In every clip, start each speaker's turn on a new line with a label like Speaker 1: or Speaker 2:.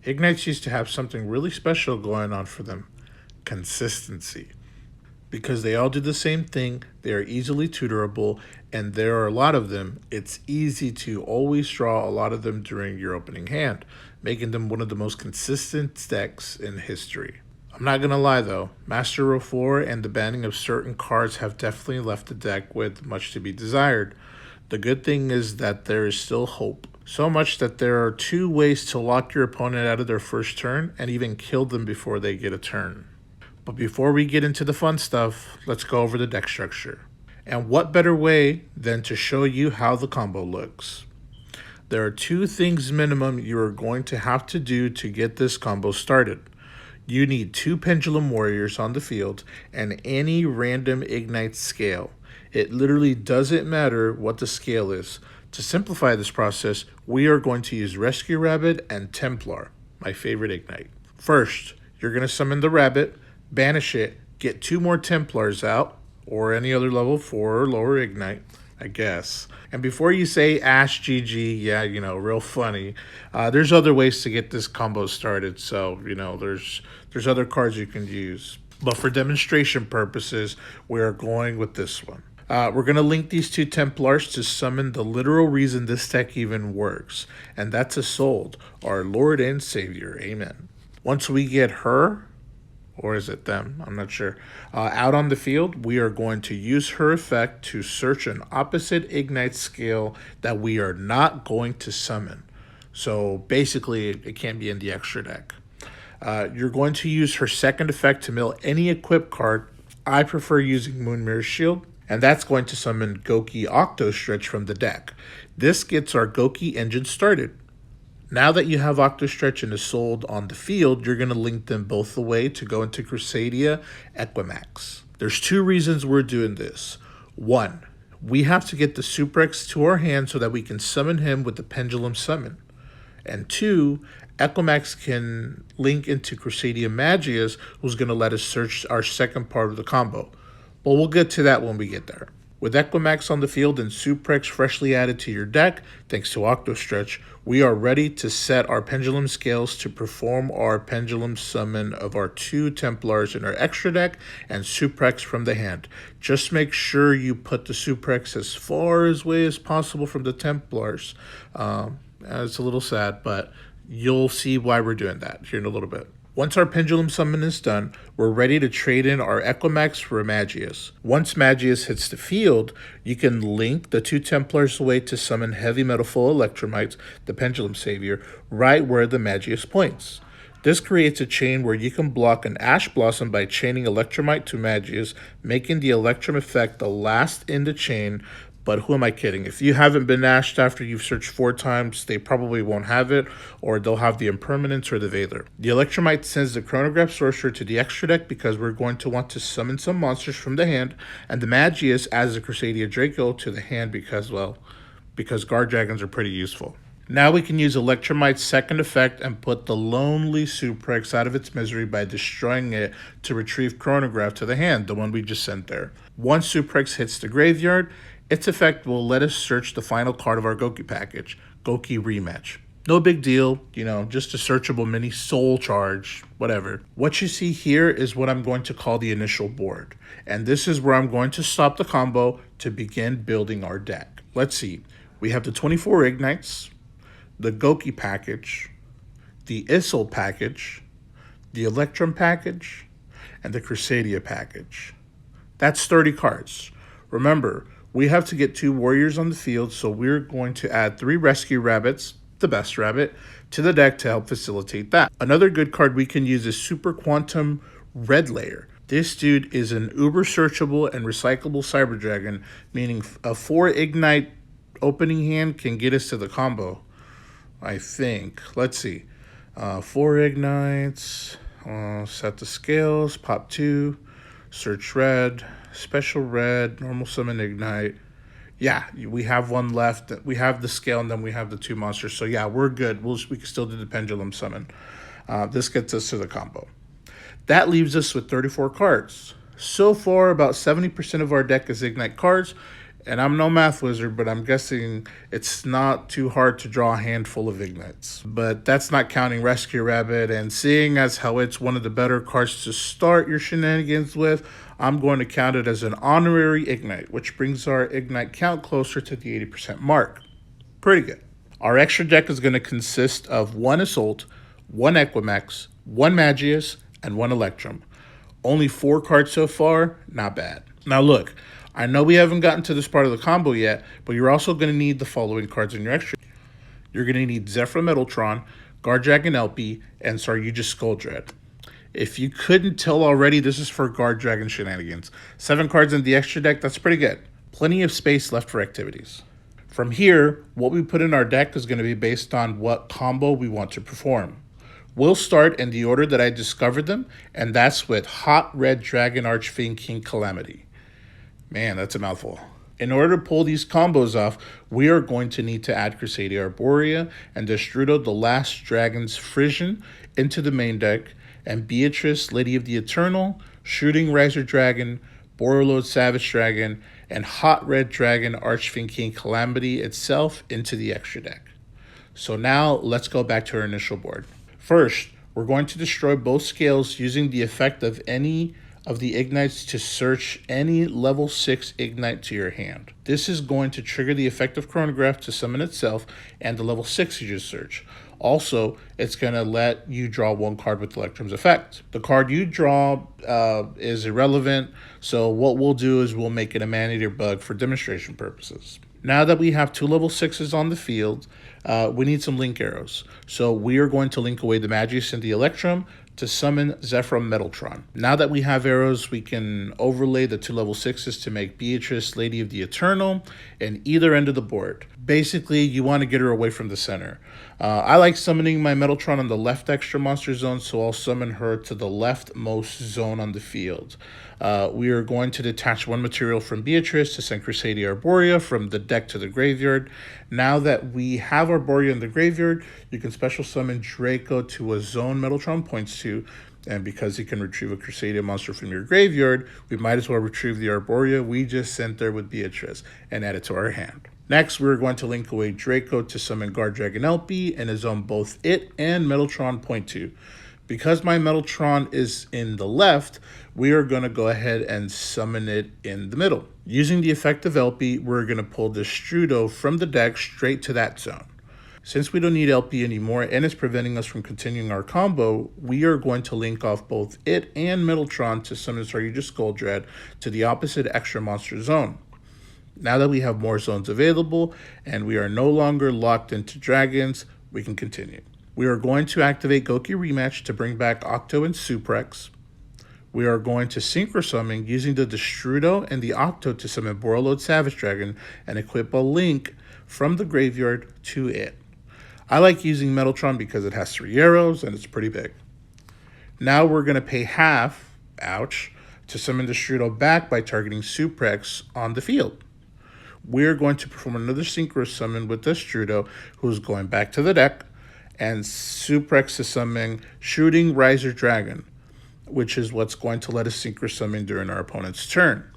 Speaker 1: Ignites used to have something really special going on for them: consistency. Because they all do the same thing, they are easily tutorable, and there are a lot of them, it's easy to always draw a lot of them during your opening hand, making them one of the most consistent decks in history. I'm not gonna lie though, Master Row 4 and the banning of certain cards have definitely left the deck with much to be desired. The good thing is that there is still hope. So much that there are two ways to lock your opponent out of their first turn and even kill them before they get a turn. But before we get into the fun stuff, let's go over the deck structure. And what better way than to show you how the combo looks? There are two things minimum you are going to have to do to get this combo started. You need two Pendulum Warriors on the field and any random Igknight scale. It literally doesn't matter what the scale is. To simplify this process, we are going to use Rescue Rabbit and Templar, my favorite Igknight. First, you're going to summon the Rabbit, banish it, get two more Templars out, or any other level 4 or lower Igknight, I guess. And before you say Ash GG, yeah, real funny, there's other ways to get this combo started. So, there's other cards you can use. But for demonstration purposes, we are going with this one. We're going to link these two Templars to summon the literal reason this deck even works. And that's Isolde, our Lord and Savior. Amen. Once we get her, or is it them? I'm not sure. Out on the field, we are going to use her effect to search an opposite Igknight scale that we are not going to summon. So basically, it can't be in the extra deck. You're going to use her second effect to mill any equipped card. I prefer using Moonmirror Shield, and that's going to summon Goki Octo Stretch from the deck. This gets our Goki engine started. Now that you have Octo Stretch and Isolde on the field, you're going to link them both the way to go into Crusadia Equimax. There's two reasons we're doing this. One, we have to get the Super X to our hand so that we can summon him with the Pendulum Summon. And two, Equimax can link into Crusadia Magius, who's going to let us search our second part of the combo. But we'll get to that when we get there. With Equimax on the field and Suprex freshly added to your deck, thanks to Octo Stretch, we are ready to set our Pendulum Scales to perform our Pendulum Summon of our two Templars in our extra deck and Suprex from the hand. Just make sure you put the Suprex as far away as possible from the Templars. It's a little sad, but you'll see why we're doing that here in a little bit. Once our Pendulum Summon is done, we're ready to trade in our Equimax for Magius. Once Magius hits the field, you can link the two Templars away to summon Heavy Metal Full Electromites, the Pendulum Savior, right where the Magius points. This creates a chain where you can block an Ash Blossom by chaining Electromite to Magius, making the Electrum effect the last in the chain. But who am I kidding? If you haven't been ashed after you've searched 4 times, they probably won't have it, or they'll have the Impermanence or the Veiler. The Electromite sends the Chronograph Sorcerer to the extra deck because we're going to want to summon some monsters from the hand, and the Magius adds the Crusadia Draco to the hand because Guard Dragons are pretty useful. Now we can use Electromite's second effect and put the lonely Suprex out of its misery by destroying it to retrieve Chronograph to the hand, the one we just sent there. Once Suprex hits the graveyard, its effect will let us search the final card of our Goki package, Goki Rematch. No big deal, just a searchable mini soul charge, whatever. What you see here is what I'm going to call the initial board. And this is where I'm going to stop the combo to begin building our deck. Let's see. We have the 24 Ignites, the Goki package, the Isolde package, the Electrum package, and the Crusadia package. That's 30 cards. Remember, we have to get 2 warriors on the field, so we're going to add 3 rescue rabbits, the best rabbit, to the deck to help facilitate that. Another good card we can use is Super Quantum Red Layer. This dude is an uber searchable and recyclable Cyber Dragon, meaning a 4 Ignite opening hand can get us to the combo, I think. Let's see. 4 Ignites, set the scales, pop 2, search red, special red, normal summon Ignite. Yeah, we have one left. We have the scale, and then we have the 2 monsters. So yeah, we're good. We can still do the Pendulum Summon. This gets us to the combo. That leaves us with 34 cards. So far, about 70% of our deck is Ignite cards. And I'm no math wizard, but I'm guessing it's not too hard to draw a handful of Ignites. But that's not counting Rescue Rabbit, and seeing as how it's one of the better cards to start your shenanigans with, I'm going to count it as an honorary Ignite, which brings our Ignite count closer to the 80% mark. Pretty good. Our extra deck is going to consist of one Assault, one Equimex, one Magius, and one Electrum. Only 4 cards so far, not bad. Now look, I know we haven't gotten to this part of the combo yet, but you're also going to need the following cards in your extra. You're going to need Zephyr Metaltron, Guard Dragon LP, and Saryuja Skulldread. If you couldn't tell already, this is for Guard Dragon shenanigans. 7 cards in the extra deck, that's pretty good. Plenty of space left for activities. From here, what we put in our deck is going to be based on what combo we want to perform. We'll start in the order that I discovered them, and that's with Hot Red Dragon Archfiend King Calamity. Man, that's a mouthful. In order to pull these combos off, we are going to need to add Crusadia Arborea and Destrudo the Last Dragon's Frisian into the main deck, and Beatrice, Lady of the Eternal, Shooting Riser Dragon, Borreload Savage Dragon, and Hot Red Dragon Archfiend King Calamity itself into the extra deck. So now let's go back to our initial board. First, we're going to destroy both scales using the effect of any of the Ignites to search any level 6 Ignite to your hand. This is going to trigger the effect of Chronograph to summon itself and the level 6 you just search. Also, it's going to let you draw 1 card with Electrum's effect. The card you draw is irrelevant, so what we'll do is we'll make it a Man-Eater Bug for demonstration purposes. Now that we have 2 level 6s on the field, we need some link arrows. So we are going to link away the Magius and the Electrum to summon Zephyr Metaltron. Now that we have arrows, we can overlay the 2 level 6s to make Beatrice, Lady of the Eternal, in either end of the board. Basically, you want to get her away from the center. I like summoning my Metaltron on the left extra monster zone, so I'll summon her to the leftmost zone on the field. We are going to detach 1 material from Beatrice to send Crusadia Arborea from the deck to the graveyard. Now that we have Arborea in the graveyard, you can special summon Draco to a zone Metaltron points to, and because he can retrieve a Crusadia monster from your graveyard, we might as well retrieve the Arborea we just sent there with Beatrice and add it to our hand. Next, we're going to link away Draco to summon Guard Dragon LP and his own both it and Metaltron point to. Because my Metaltron is in the left, we are going to go ahead and summon it in the middle. Using the effect of LP, we're going to pull Destrudo from the deck straight to that zone. Since we don't need LP anymore and it's preventing us from continuing our combo, we are going to link off both it and Metaltron to summon Saryuja Skulldread to the opposite extra monster zone. Now that we have more zones available and we are no longer locked into dragons, we can continue. We are going to activate Goki Rematch to bring back Octo and Suprex. We are going to Synchro Summon using the Destrudo and the Octo to summon Borreload Savage Dragon and equip a link from the graveyard to it. I like using Metaltron because it has 3 arrows and it's pretty big. Now we're going to pay half, ouch, to summon Destrudo back by targeting Suprex on the field. We're going to perform another Synchro Summon with Destrudo, who's going back to the deck, and Suprex is summoning Shooting Riser Dragon, which is what's going to let us Synchro Summon during our opponent's turn.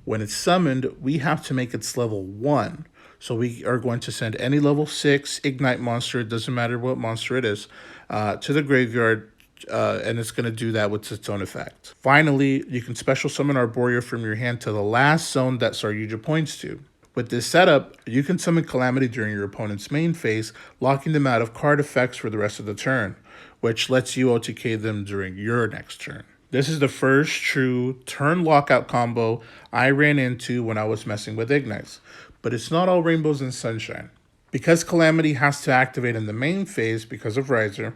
Speaker 1: When it's summoned, we have to make its level 1. So we are going to send any level 6 Ignite monster, it doesn't matter what monster it is, to the graveyard, and it's going to do that with its own effect. Finally, you can special summon Arborea from your hand to the last zone that Saryuja points to. With this setup, you can summon Calamity during your opponent's main phase, locking them out of card effects for the rest of the turn, which lets you OTK them during your next turn. This is the first true turn lockout combo I ran into when I was messing with Ignites, but it's not all rainbows and sunshine. Because Calamity has to activate in the main phase because of Riser,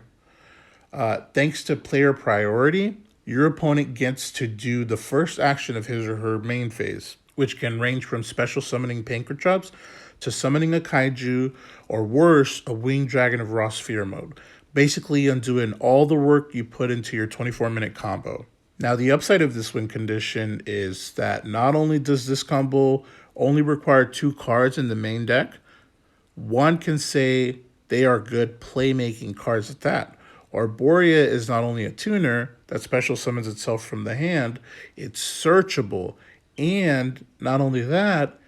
Speaker 1: thanks to player priority, your opponent gets to do the first action of his or her main phase, which can range from special summoning Pankratops to summoning a Kaiju, or worse, a Winged Dragon of Raw Sphere mode, basically undoing all the work you put into your 24-minute combo. Now, the upside of this win condition is that not only does this combo only require 2 cards in the main deck, one can say they are good playmaking cards at that. Arborea is not only a tuner that special summons itself from the hand, it's searchable. And not only that,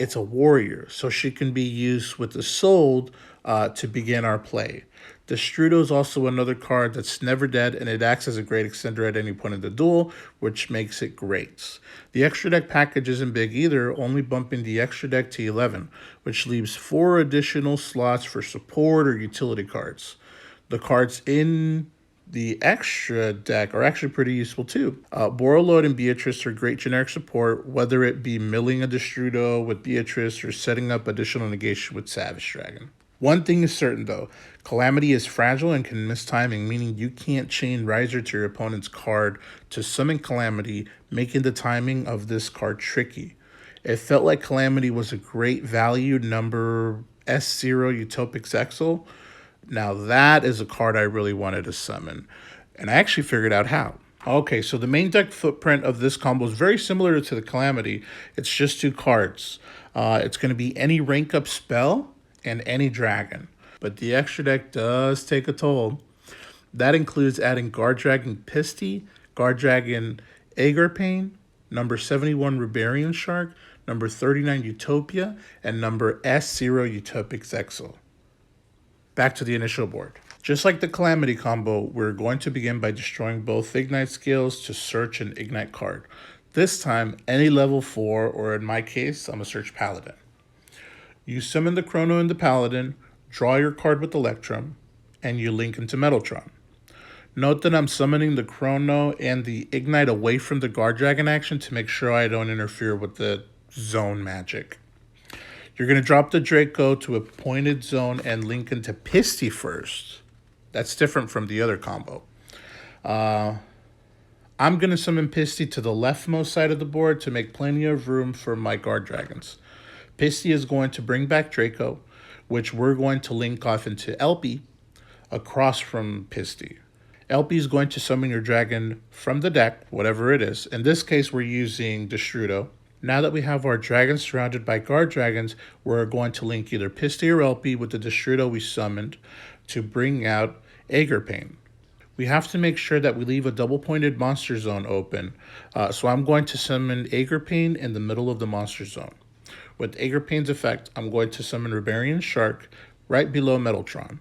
Speaker 1: It's a warrior, so she can be used with the sold to begin our play. Destrudo is also another card that's never dead, and it acts as a great extender at any point in the duel, which makes it great. The extra deck package isn't big either, only bumping the extra deck to 11, which leaves 4 additional slots for support or utility cards. The cards in the extra deck are actually pretty useful too. Borreload and Beatrice are great generic support, whether it be milling a Destrudo with Beatrice or setting up additional negation with Savage Dragon. One thing is certain though, Calamity is fragile and can miss timing, meaning you can't chain Riser to your opponent's card to summon Calamity, making the timing of this card tricky. It felt like Calamity was a great value number S0 Utopic zexal. Now that is a card I really wanted to summon, and I actually figured out how. Okay, so the main deck footprint of this combo is very similar to the Calamity. It's just 2 cards. It's going to be any rank up spell and any dragon. But the extra deck does take a toll. That includes adding Guard Dragon Pisty, Guard Dragon Agarpain, number 71 Ribarian Shark, number 39 Utopia, and number S0 Utopic Zexal. Back to the initial board. Just like the Calamity combo, we're going to begin by destroying both Igknight skills to search an Igknight card. This time, any level 4, or in my case, I'm going to search Paladin. You summon the Chrono into Paladin, draw your card with Electrum, and you link into Metaltron. Note that I'm summoning the Chrono and the Igknight away from the Guard Dragon action to make sure I don't interfere with the zone magic. You're going to drop the Draco to a pointed zone and link into Pisty first. That's different from the other combo. I'm going to summon Pisty to the leftmost side of the board to make plenty of room for my Guard Dragons. Pisty is going to bring back Draco, which we're going to link off into Elpie across from Pisty. Elpie is going to summon your dragon from the deck, whatever it is. In this case, we're using Destrudo. Now that we have our dragons surrounded by Guard Dragons, we're going to link either Pisty or Elpie with the Destrudo we summoned to bring out Agarpain. We have to make sure that we leave a double-pointed monster zone open, so I'm going to summon Agarpain in the middle of the monster zone. With Agarpain's effect, I'm going to summon Ribarian Shark right below Metaltron.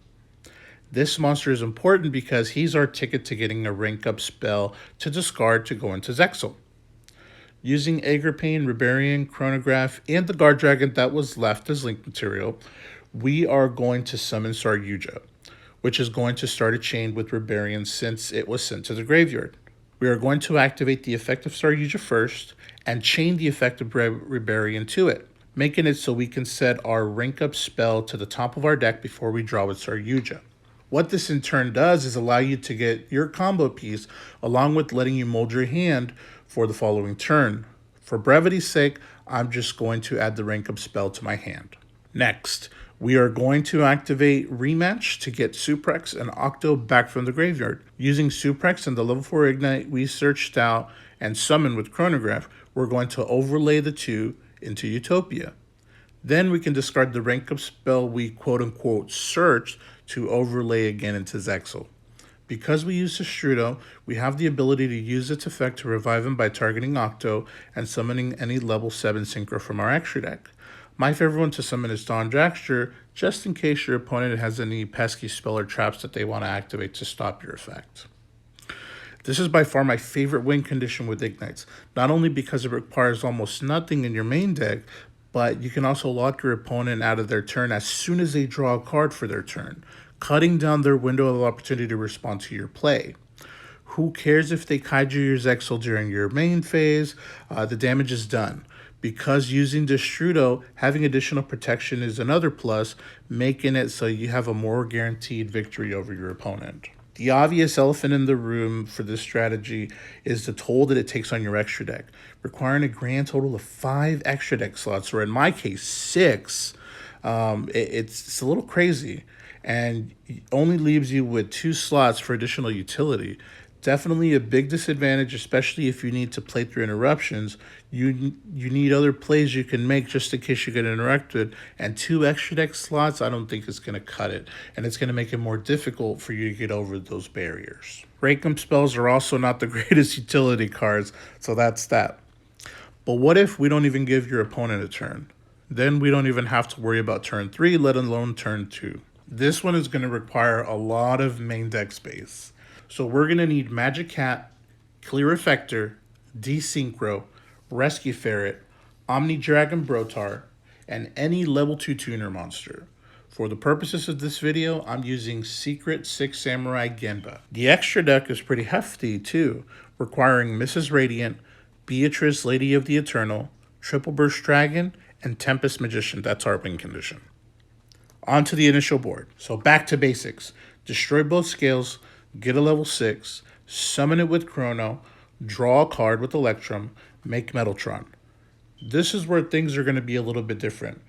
Speaker 1: This monster is important because he's our ticket to getting a rank up spell to discard to go into Zexal. Using Agarpain, Ribarian, Chronograph, and the Guard Dragon that was left as link material, we are going to summon Saryuja, which is going to start a chain with Ribarian since it was sent to the graveyard. We are going to activate the effect of Saryuja first and chain the effect of Ribarian to it, making it so we can set our rank up spell to the top of our deck before we draw with Saryuja. What this in turn does is allow you to get your combo piece along with letting you mold your hand for the following turn. For brevity's sake, I'm just going to add the rank up spell to my hand. Next, we are going to activate Rematch to get Suprex and Octo back from the graveyard. Using Suprex and the level 4 Ignite we searched out and summoned with Chronograph, we're going to overlay the 2 into Utopia. Then we can discard the rank up spell we quote-unquote searched to overlay again into Zexal. Because we use Destrudo, we have the ability to use its effect to revive him by targeting Octo and summoning any level 7 Synchro from our extra deck. My favorite one to summon is Dawn Jackster, just in case your opponent has any pesky spell or traps that they want to activate to stop your effect. This is by far my favorite win condition with Ignites, not only because it requires almost nothing in your main deck, but you can also lock your opponent out of their turn as soon as they draw a card for their turn, cutting down their window of opportunity to respond to your play. Who cares if they kaiju your Zexal during your main phase? The damage is done. Because using Destrudo, having additional protection is another plus, making it so you have a more guaranteed victory over your opponent. The obvious elephant in the room for this strategy is the toll that it takes on your extra deck, requiring a grand total of 5 extra deck slots, or in my case, 6. It's a little crazy, and only leaves you with 2 slots for additional utility. Definitely a big disadvantage, especially if you need to play through interruptions. You need other plays you can make just in case you get interrupted, and 2 extra deck slots I don't think is going to cut it, and it's going to make it more difficult for you to get over those barriers. Rank-up spells are also not the greatest utility cards, so that's that. But what if we don't even give your opponent a turn? Then we don't even have to worry about turn 3, let alone turn 2. This one is going to require a lot of main deck space. So we're going to need Magic Cat, Clear Effector, Desynchro, Rescue Ferret, Omni Dragon Brotar, and any level 2 tuner monster. For the purposes of this video, I'm using Secret 6 Samurai Genba. The extra deck is pretty hefty too, requiring Mrs. Radiant, Beatrice Lady of the Eternal, Triple Burst Dragon, and Tempest Magician. That's our win condition. On to the initial board. So back to basics. Destroy both scales, get a level 6, summon it with Chrono, draw a card with Electrum, make Metaltron. This is where things are going to be a little bit different.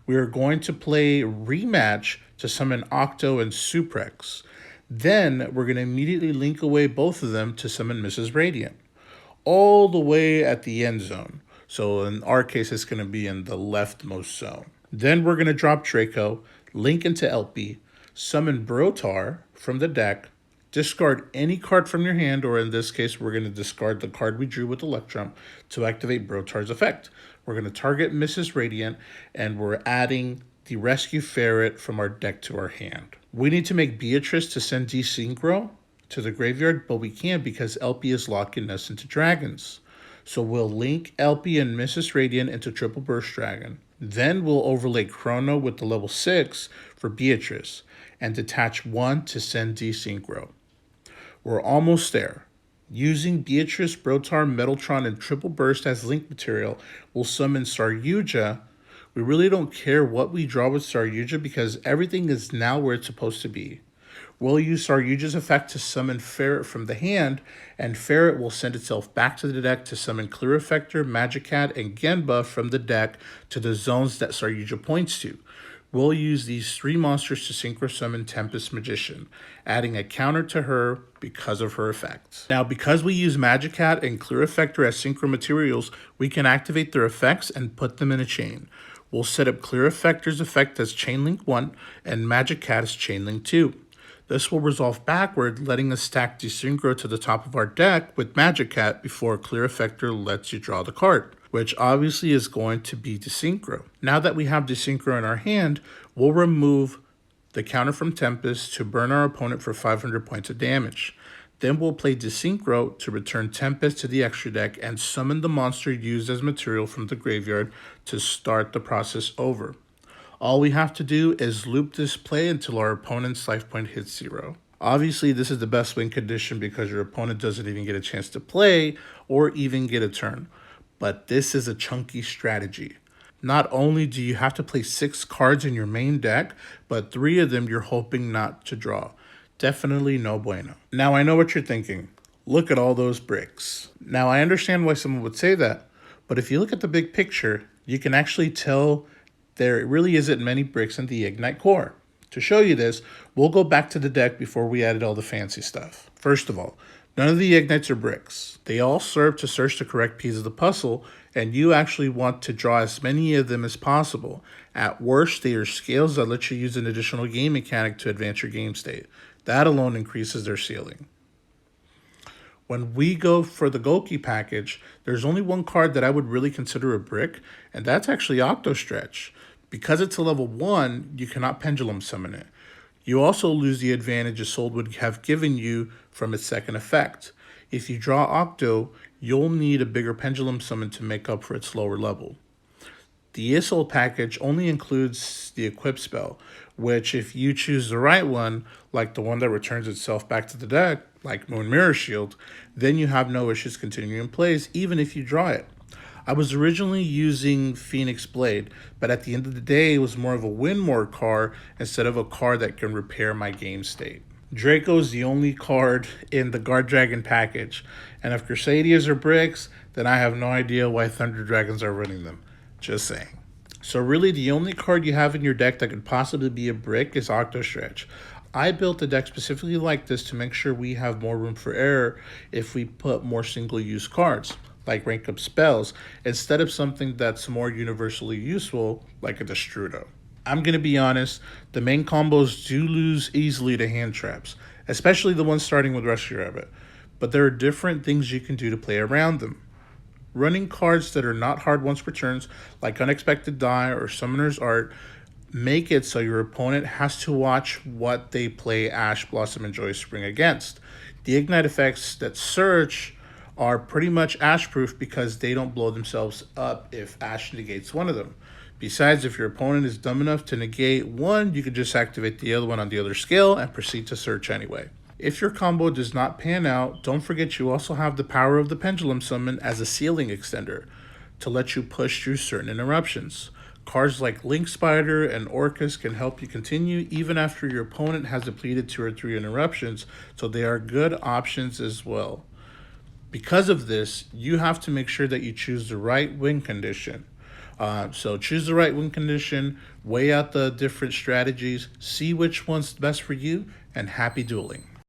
Speaker 1: We are going to play Rematch to summon Octo and Suprex. Then we're going to immediately link away both of them to summon Mrs. Radiant, all the way at the end zone. So in our case, it's going to be in the leftmost zone. Then we're going to drop Draco, link into LP, summon Brotar from the deck, discard any card from your hand, or in this case, we're going to discard the card we drew with Electrum to activate Brotar's effect. We're going to target Mrs. Radiant, and we're adding the Rescue Ferret from our deck to our hand. We need to make Beatrice to send Desynchro to the graveyard, but we can't because LP is locking us into dragons. So we'll link LP and Mrs. Radiant into Triple Burst Dragon. Then we'll overlay Chrono with the level 6 for Beatrice, and detach 1 to send Desynchro. We're almost there. Using Beatrice, Brotar, Metaltron, and Triple Burst as link material, we'll summon Saryuja. We really don't care what we draw with Saryuja because everything is now where it's supposed to be. We'll use Saryuja's effect to summon Ferret from the hand, and Ferret will send itself back to the deck to summon Clear Effector, Magic Cat, and Genba from the deck to the zones that Saryuja points to. We'll use these 3 monsters to synchro summon Tempest Magician, adding a counter to her because of her effects. Now, because we use Magic Cat and Clear Effector as synchro materials, we can activate their effects and put them in a chain. We'll set up Clear Effector's effect as Chain Link 1 and Magic Cat as Chain Link 2. This will resolve backward, letting us stack Desynchro to the top of our deck with Magic Cat before Clear Effector lets you draw the card, which obviously is going to be Desynchro. Now that we have Desynchro in our hand, we'll remove the counter from Tempest to burn our opponent for 500 points of damage. Then we'll play Desynchro to return Tempest to the extra deck and summon the monster used as material from the graveyard to start the process over. All we have to do is loop this play until our opponent's life point hits 0. Obviously, this is the best win condition because your opponent doesn't even get a chance to play or even get a turn. But this is a chunky strategy. Not only do you have to play 6 cards in your main deck, but 3 of them you're hoping not to draw. Definitely no bueno. Now, I know what you're thinking. Look at all those bricks. Now, I understand why someone would say that, but if you look at the big picture, you can actually tell there really isn't many bricks in the Igknight core. To show you this, we'll go back to the deck before we added all the fancy stuff. First of all, none of the Igknights are bricks. They all serve to search the correct piece of the puzzle, and you actually want to draw as many of them as possible. At worst, they are scales that let you use an additional game mechanic to advance your game state. That alone increases their ceiling. When we go for the Golki package, there's only one card that I would really consider a brick, and that's actually Octostretch. Because it's a level 1, you cannot pendulum summon it. You also lose the advantage a soul would have given you from its second effect. If you draw Octo, you'll need a bigger pendulum summon to make up for its lower level. The Isolde package only includes the equip spell, which if you choose the right one, like the one that returns itself back to the deck, like Moon Mirror Shield, then you have no issues continuing plays even if you draw it. I was originally using Phoenix Blade, but at the end of the day, it was more of a win more card instead of a card that can repair my game state. Draco is the only card in the Guard Dragon package, and if Crusaders are bricks, then I have no idea why Thunder Dragons are running them. Just saying. So really, the only card you have in your deck that could possibly be a brick is Octostretch. I built the deck specifically like this to make sure we have more room for error if we put more single-use cards, like rank up spells, instead of something that's more universally useful, like a Destrudo. I'm going to be honest, the main combos do lose easily to hand traps, especially the ones starting with Rescue Rabbit, but there are different things you can do to play around them. Running cards that are not hard once per turns, like Unexpected Die or Summoner's Art, make it so your opponent has to watch what they play Ash, Blossom, and Joy Spring against. The Ignite effects that search are pretty much Ash proof because they don't blow themselves up if Ash negates one of them. Besides, if your opponent is dumb enough to negate one, you can just activate the other one on the other scale and proceed to search anyway. If your combo does not pan out, don't forget you also have the power of the Pendulum Summon as a ceiling extender to let you push through certain interruptions. Cards like Link Spider and Orcus can help you continue even after your opponent has depleted 2 or 3 interruptions, so they are good options as well. Because of this, you have to make sure that you choose the right win condition. So choose the right win condition, weigh out the different strategies, see which one's best for you, and happy dueling.